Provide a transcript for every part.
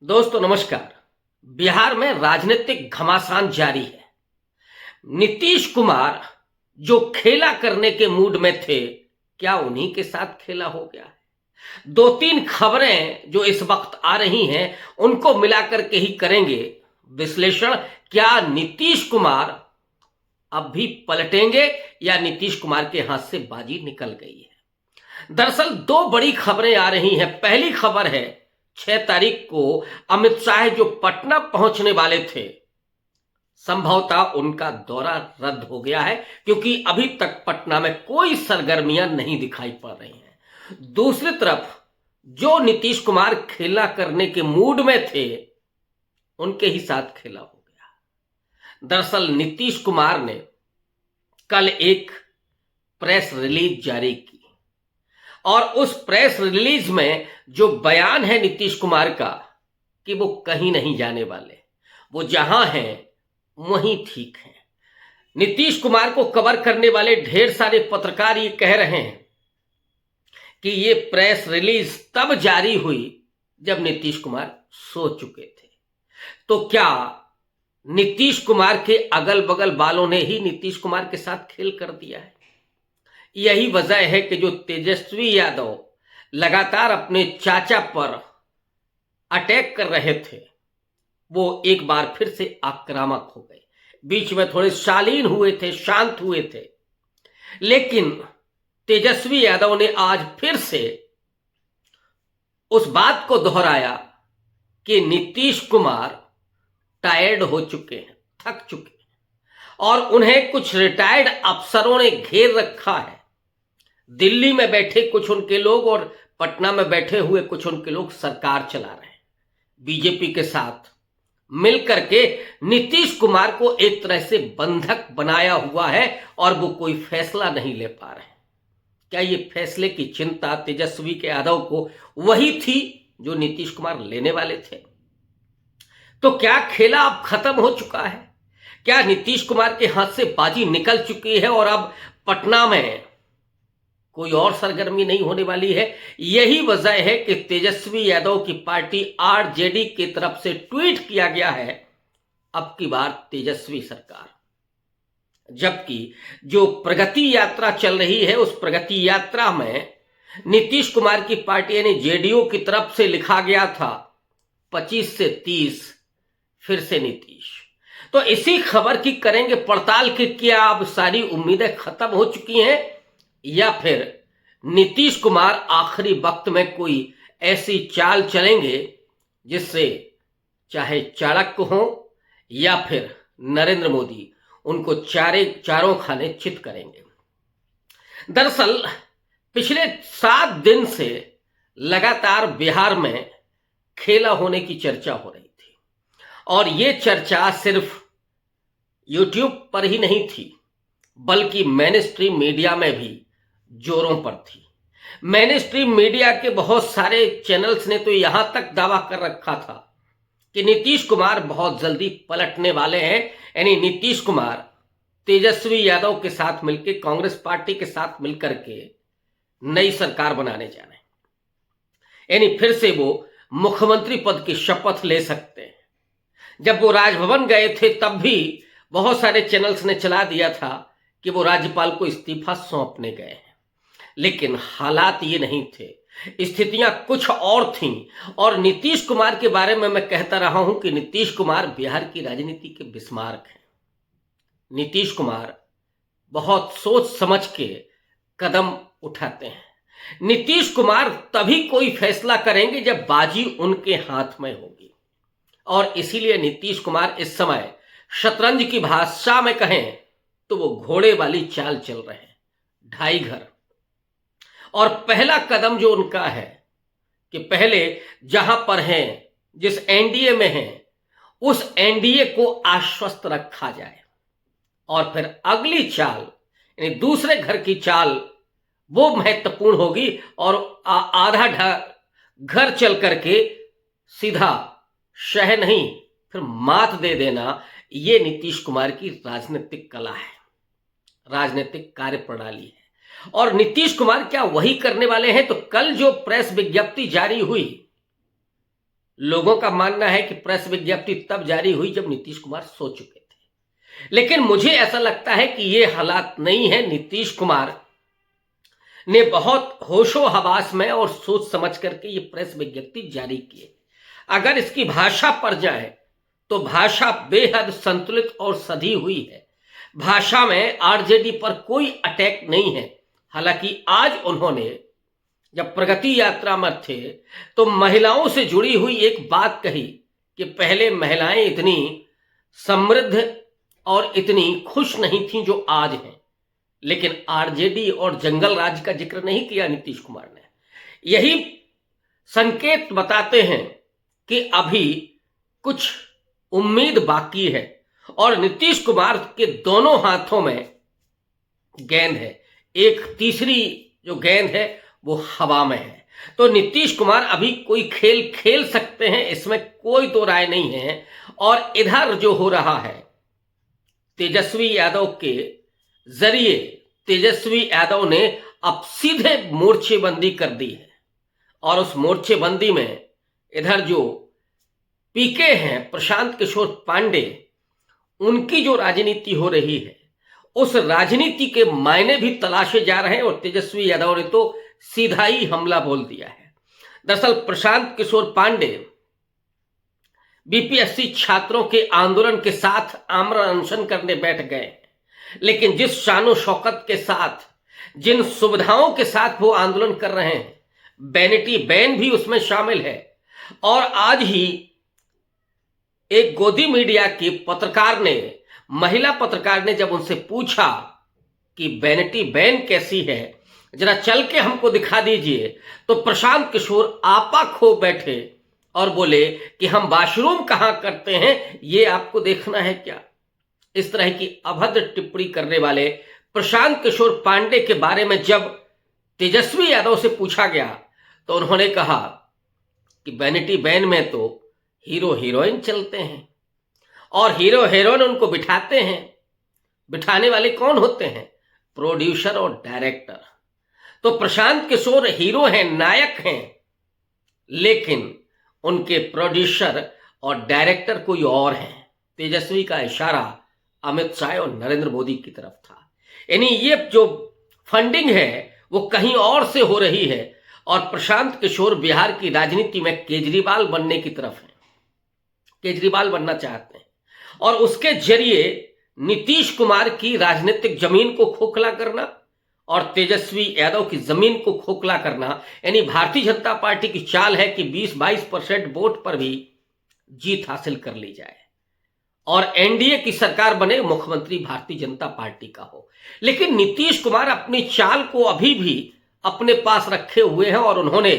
दोस्तों नमस्कार। बिहार में राजनीतिक घमासान जारी है। नीतीश कुमार जो खेला करने के मूड में थे, क्या उन्हीं के साथ खेला हो गया है? दो तीन खबरें जो इस वक्त आ रही हैं उनको मिलाकर के ही करेंगे विश्लेषण। क्या नीतीश कुमार अब भी पलटेंगे या नीतीश कुमार के हाथ से बाजी निकल गई है? दरअसल दो बड़ी खबरें आ रही हैं। पहली खबर है 6 तारीख को अमित शाह जो पटना पहुंचने वाले थे, संभवतः उनका दौरा रद्द हो गया है क्योंकि अभी तक पटना में कोई सरगर्मियां नहीं दिखाई पड़ रही हैं। दूसरी तरफ जो नीतीश कुमार खेला करने के मूड में थे, उनके ही साथ खेला हो गया। दरअसल नीतीश कुमार ने कल एक प्रेस रिलीज जारी की और उस प्रेस रिलीज में जो बयान है नीतीश कुमार का कि वो कहीं नहीं जाने वाले, वो जहां हैं वहीं ठीक हैं। नीतीश कुमार को कवर करने वाले ढेर सारे पत्रकार ये कह रहे हैं कि ये प्रेस रिलीज तब जारी हुई जब नीतीश कुमार सो चुके थे। तो क्या नीतीश कुमार के अगल बगल वालों ने ही नीतीश कुमार के साथ खेल कर दिया है? यही वजह है कि जो तेजस्वी यादव लगातार अपने चाचा पर अटैक कर रहे थे, वो एक बार फिर से आक्रामक हो गए। बीच में थोड़े शालीन हुए थे, शांत हुए थे, लेकिन तेजस्वी यादव ने आज फिर से उस बात को दोहराया कि नीतीश कुमार टायर्ड हो चुके हैं, थक चुके हैं और उन्हें कुछ रिटायर्ड अफसरों ने घेर रखा है। दिल्ली में बैठे कुछ उनके लोग और पटना में बैठे हुए कुछ उनके लोग सरकार चला रहे हैं। बीजेपी के साथ मिलकर के नीतीश कुमार को एक तरह से बंधक बनाया हुआ है और वो कोई फैसला नहीं ले पा रहे हैं। क्या ये फैसले की चिंता तेजस्वी के यादव को वही थी जो नीतीश कुमार लेने वाले थे? तो क्या खेला अब खत्म हो चुका है? क्या नीतीश कुमार के हाथ से बाजी निकल चुकी है और अब पटना में कोई और सरगर्मी नहीं होने वाली है? यही वजह है कि तेजस्वी यादव की पार्टी आरजेडी की तरफ से ट्वीट किया गया है, अब की बार तेजस्वी सरकार। जबकि जो प्रगति यात्रा चल रही है, उस प्रगति यात्रा में नीतीश कुमार की पार्टी यानी जेडीयू की तरफ से लिखा गया था 25 से 30 फिर से नीतीश। तो इसी खबर की करेंगे पड़ताल कि क्या अब सारी उम्मीदें खत्म हो चुकी हैं या फिर नीतीश कुमार आखिरी वक्त में कोई ऐसी चाल चलेंगे जिससे चाहे चाणक्य हो या फिर नरेंद्र मोदी उनको चारों खाने चित करेंगे। दरअसल पिछले 7 दिन से लगातार बिहार में खेला होने की चर्चा हो रही थी और ये चर्चा सिर्फ यूट्यूब पर ही नहीं थी बल्कि मेनस्ट्रीम मीडिया में भी जोरों पर थी। मेनस्ट्रीम मीडिया के बहुत सारे चैनल्स ने तो यहां तक दावा कर रखा था कि नीतीश कुमार बहुत जल्दी पलटने वाले हैं, यानी नीतीश कुमार तेजस्वी यादव के साथ मिलकर, कांग्रेस पार्टी के साथ मिलकर के नई सरकार बनाने जा रहे हैं, यानी फिर से वो मुख्यमंत्री पद की शपथ ले सकते हैं। जब वो राजभवन गए थे तब भी बहुत सारे चैनल्स ने चला दिया था कि वो राज्यपाल को इस्तीफा सौंपने गए हैं, लेकिन हालात ये नहीं थे, स्थितियां कुछ और थीं। और नीतीश कुमार के बारे में मैं कहता रहा हूं कि नीतीश कुमार बिहार की राजनीति के बिस्मार्क हैं। नीतीश कुमार बहुत सोच समझ के कदम उठाते हैं। नीतीश कुमार तभी कोई फैसला करेंगे जब बाजी उनके हाथ में होगी और इसीलिए नीतीश कुमार इस समय शतरंज की भाषा में कहें तो वो घोड़े वाली चाल चल रहे हैं, ढाई घर। और पहला कदम जो उनका है कि पहले जहां पर हैं, जिस एनडीए में हैं, उस एनडीए को आश्वस्त रखा जाए और फिर अगली चाल यानी दूसरे घर की चाल वो महत्वपूर्ण होगी और आधा घर चल करके सीधा शह नहीं फिर मात दे देना, ये नीतीश कुमार की राजनीतिक कला है, राजनीतिक कार्यप्रणाली है। और नीतीश कुमार क्या वही करने वाले हैं? तो कल जो प्रेस विज्ञप्ति जारी हुई, लोगों का मानना है कि प्रेस विज्ञप्ति तब जारी हुई जब नीतीश कुमार सो चुके थे। लेकिन मुझे ऐसा लगता है कि ये हालात नहीं है। नीतीश कुमार ने बहुत होशो हवास में और सोच समझ करके ये प्रेस विज्ञप्ति जारी की है। अगर इसकी भाषा पर जाए तो भाषा बेहद संतुलित और सधी हुई है। भाषा में आरजेडी पर कोई अटैक नहीं है। हालांकि आज उन्होंने जब प्रगति यात्रा में थे तो महिलाओं से जुड़ी हुई एक बात कही कि पहले महिलाएं इतनी समृद्ध और इतनी खुश नहीं थीं जो आज हैं। लेकिन आरजेडी और जंगल राज का जिक्र नहीं किया नीतीश कुमार ने। यही संकेत बताते हैं कि अभी कुछ उम्मीद बाकी है और नीतीश कुमार के दोनों हाथों में गेंद है। एक तीसरी जो गेंद है वो हवा में है। तो नीतीश कुमार अभी कोई खेल खेल सकते हैं, इसमें कोई तो राय नहीं है। और इधर जो हो रहा है, तेजस्वी यादव के जरिए तेजस्वी यादव ने अब सीधे मोर्चेबंदी कर दी है। और उस मोर्चेबंदी में इधर जो पीके हैं प्रशांत किशोर पांडे, उनकी जो राजनीति हो रही है उस राजनीति के मायने भी तलाशे जा रहे हैं। और तेजस्वी यादव ने तो सीधा ही हमला बोल दिया है। दरअसल प्रशांत किशोर पांडे बीपीएससी छात्रों के आंदोलन के साथ आमरण अनशन करने बैठ गए, लेकिन जिस शानो शौकत के साथ, जिन सुविधाओं के साथ वो आंदोलन कर रहे हैं, वैनिटी बैन भी उसमें शामिल है। और आज ही एक गोदी मीडिया की पत्रकार ने, महिला पत्रकार ने जब उनसे पूछा कि वैनिटी बैन कैसी है, जरा चल के हमको दिखा दीजिए, तो प्रशांत किशोर आपा खो बैठे और बोले कि हम वॉशरूम कहां करते हैं ये आपको देखना है क्या। इस तरह की अभद्र टिप्पणी करने वाले प्रशांत किशोर पांडे के बारे में जब तेजस्वी यादव से पूछा गया तो उन्होंने कहा कि वैनिटी बैन में तो हीरो हीरोइन चलते हैं और हीरो हीरोइन उनको बिठाते हैं। बिठाने वाले कौन होते हैं? प्रोड्यूसर और डायरेक्टर। तो प्रशांत किशोर हीरो हैं, नायक हैं, लेकिन उनके प्रोड्यूसर और डायरेक्टर कोई और हैं। तेजस्वी का इशारा अमित शाह और नरेंद्र मोदी की तरफ था। यानी ये जो फंडिंग है वो कहीं और से हो रही है और प्रशांत किशोर बिहार की राजनीति में केजरीवाल बनने की तरफ है, केजरीवाल बनना चाहते हैं और उसके जरिए नीतीश कुमार की राजनीतिक जमीन को खोखला करना और तेजस्वी यादव की जमीन को खोखला करना। यानी भारतीय जनता पार्टी की चाल है कि 20-22% वोट पर भी जीत हासिल कर ली जाए और एनडीए की सरकार बने, मुख्यमंत्री भारतीय जनता पार्टी का हो। लेकिन नीतीश कुमार अपनी चाल को अभी भी अपने पास रखे हुए हैं और उन्होंने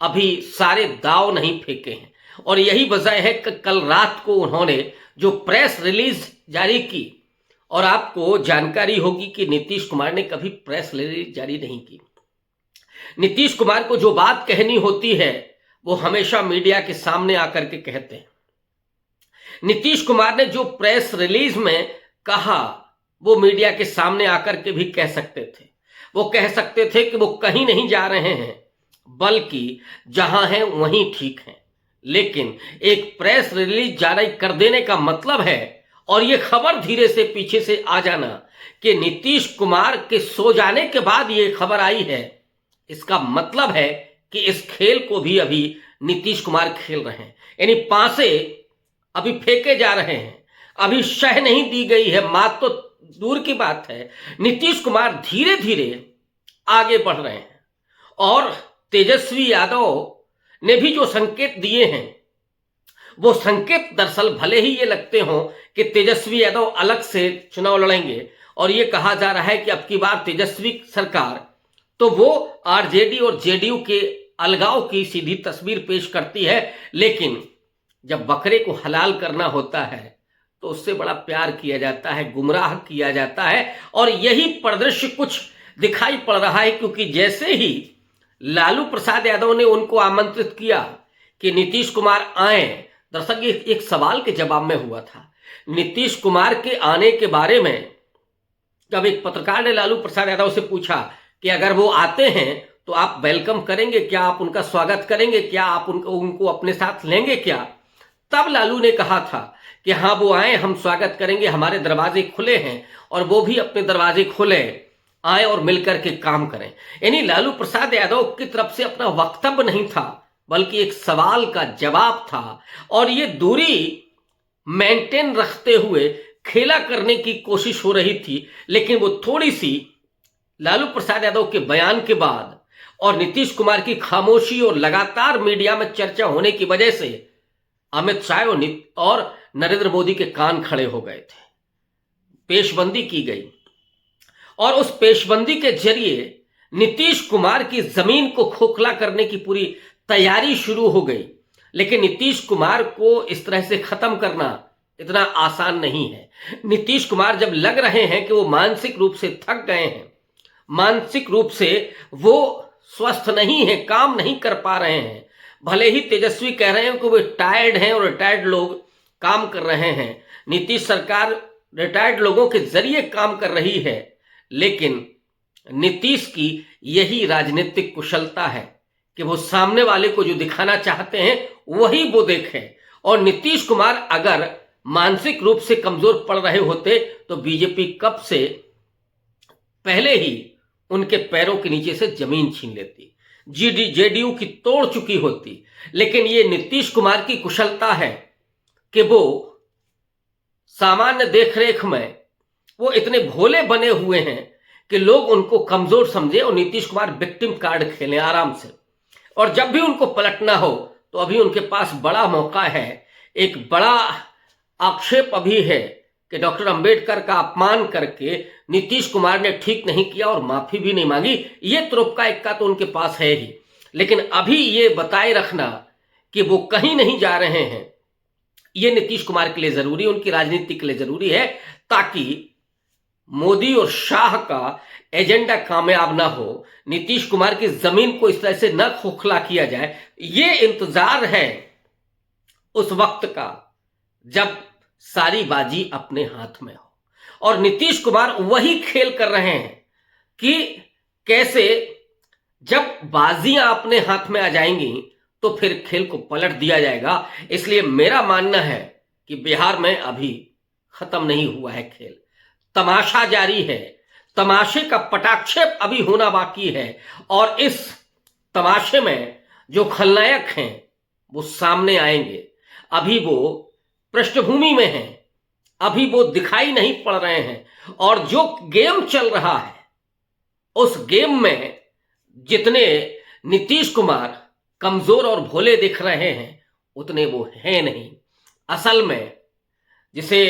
अभी सारे दांव नहीं फेंके हैं। और यही वजह है कि कल रात को उन्होंने जो प्रेस रिलीज जारी की, और आपको जानकारी होगी कि नीतीश कुमार ने कभी प्रेस रिलीज जारी नहीं की। नीतीश कुमार को जो बात कहनी होती है वो हमेशा मीडिया के सामने आकर के कहते हैं। नीतीश कुमार ने जो प्रेस रिलीज में कहा वो मीडिया के सामने आकर के भी कह सकते थे। वो कह सकते थे कि वो कहीं नहीं जा रहे हैं, बल्कि जहां हैं वहीं ठीक हैं। लेकिन एक प्रेस रिलीज जारी कर देने का मतलब है, और ये खबर धीरे से पीछे से आ जाना कि नीतीश कुमार के सो जाने के बाद ये खबर आई है, इसका मतलब है कि इस खेल को भी अभी नीतीश कुमार खेल रहे हैं। यानी पासे अभी फेंके जा रहे हैं, अभी शह नहीं दी गई है, मात तो दूर की बात है। नीतीश कुमार धीरे धीरे आगे बढ़ रहे हैं और तेजस्वी यादव ने भी जो संकेत दिए हैं वो संकेत दरअसल भले ही ये लगते हों कि तेजस्वी यादव अलग से चुनाव लड़ेंगे और ये कहा जा रहा है कि अब की बार तेजस्वी सरकार तो वो आरजेडी और जेडीयू के अलगाव की सीधी तस्वीर पेश करती है, लेकिन जब बकरे को हलाल करना होता है तो उससे बड़ा प्यार किया जाता है, गुमराह किया जाता है। और यही परिदृश्य कुछ दिखाई पड़ रहा है, क्योंकि जैसे ही लालू प्रसाद यादव ने उनको आमंत्रित किया कि नीतीश कुमार आए, दरअसल ये एक सवाल के जवाब में हुआ था। नीतीश कुमार के आने के बारे में जब एक पत्रकार ने लालू प्रसाद यादव से पूछा कि अगर वो आते हैं तो आप वेलकम करेंगे क्या? आप उनका स्वागत करेंगे क्या? आप उनको अपने साथ लेंगे क्या? तब लालू ने कहा था कि हाँ वो आए, हम स्वागत करेंगे, हमारे दरवाजे खुले हैं, और वो भी अपने दरवाजे खुले आए और मिलकर के काम करें। यानी लालू प्रसाद यादव की तरफ से अपना वक्तव्य नहीं था, बल्कि एक सवाल का जवाब था, और ये दूरी मेंटेन रखते हुए खेला करने की कोशिश हो रही थी। लेकिन वो थोड़ी सी लालू प्रसाद यादव के बयान के बाद और नीतीश कुमार की खामोशी और लगातार मीडिया में चर्चा होने की वजह से अमित शाह और नरेंद्र मोदी के कान खड़े हो गए थे। पेशबंदी की गई और उस पेशबंदी के जरिए नीतीश कुमार की जमीन को खोखला करने की पूरी तैयारी शुरू हो गई। लेकिन नीतीश कुमार को इस तरह से खत्म करना इतना आसान नहीं है। नीतीश कुमार जब लग रहे हैं कि वो मानसिक रूप से थक गए हैं, मानसिक रूप से वो स्वस्थ नहीं है, काम नहीं कर पा रहे हैं, भले ही तेजस्वी कह रहे हैं कि वो टायर्ड हैं और रिटायर्ड लोग काम कर रहे हैं, नीतीश सरकार रिटायर्ड लोगों के जरिए काम कर रही है, लेकिन नीतीश की यही राजनीतिक कुशलता है कि वो सामने वाले को जो दिखाना चाहते हैं वही वो देखें। और नीतीश कुमार अगर मानसिक रूप से कमजोर पड़ रहे होते तो बीजेपी कब से पहले ही उनके पैरों के नीचे से जमीन छीन लेती, जेडीयू की तोड़ चुकी होती। लेकिन ये नीतीश कुमार की कुशलता है कि वो सामान्य देखरेख में वो इतने भोले बने हुए हैं कि लोग उनको कमजोर समझे और नीतीश कुमार विक्टिम कार्ड खेलें आराम से। और जब भी उनको पलटना हो तो अभी उनके पास बड़ा मौका है। एक बड़ा आक्षेप अभी है कि डॉक्टर अंबेडकर का अपमान करके नीतीश कुमार ने ठीक नहीं किया और माफी भी नहीं मांगी। ये तुरुप का इक्का तो उनके पास है ही, लेकिन अभी ये बताए रखना कि वो कहीं नहीं जा रहे हैं, ये नीतीश कुमार के लिए जरूरी, उनकी राजनीति के लिए जरूरी है, ताकि मोदी और शाह का एजेंडा कामयाब ना हो, नीतीश कुमार की जमीन को इस तरह से न खोखला किया जाए। ये इंतजार है उस वक्त का जब सारी बाजी अपने हाथ में हो, और नीतीश कुमार वही खेल कर रहे हैं कि कैसे जब बाजियां अपने हाथ में आ जाएंगी तो फिर खेल को पलट दिया जाएगा। इसलिए मेरा मानना है कि बिहार में अभी खत्म नहीं हुआ है खेल, तमाशा जारी है, तमाशे का पटाक्षेप अभी होना बाकी है, और इस तमाशे में जो खलनायक हैं वो सामने आएंगे। अभी वो पृष्ठभूमि में हैं, अभी वो दिखाई नहीं पड़ रहे हैं, और जो गेम चल रहा है उस गेम में जितने नीतीश कुमार कमजोर और भोले दिख रहे हैं उतने वो हैं नहीं। असल में जिसे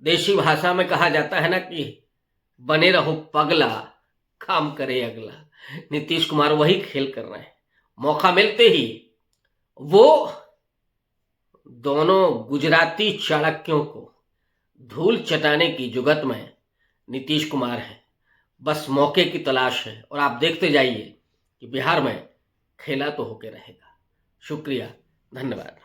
देशी भाषा में कहा जाता है ना कि बने रहो पगला, काम करे अगला, नीतीश कुमार वही खेल कर रहे हैं। मौका मिलते ही वो दोनों गुजराती चाणक्यों को धूल चटाने की जुगत में नीतीश कुमार है। बस मौके की तलाश है, और आप देखते जाइए कि बिहार में खेला तो होके रहेगा। शुक्रिया, धन्यवाद।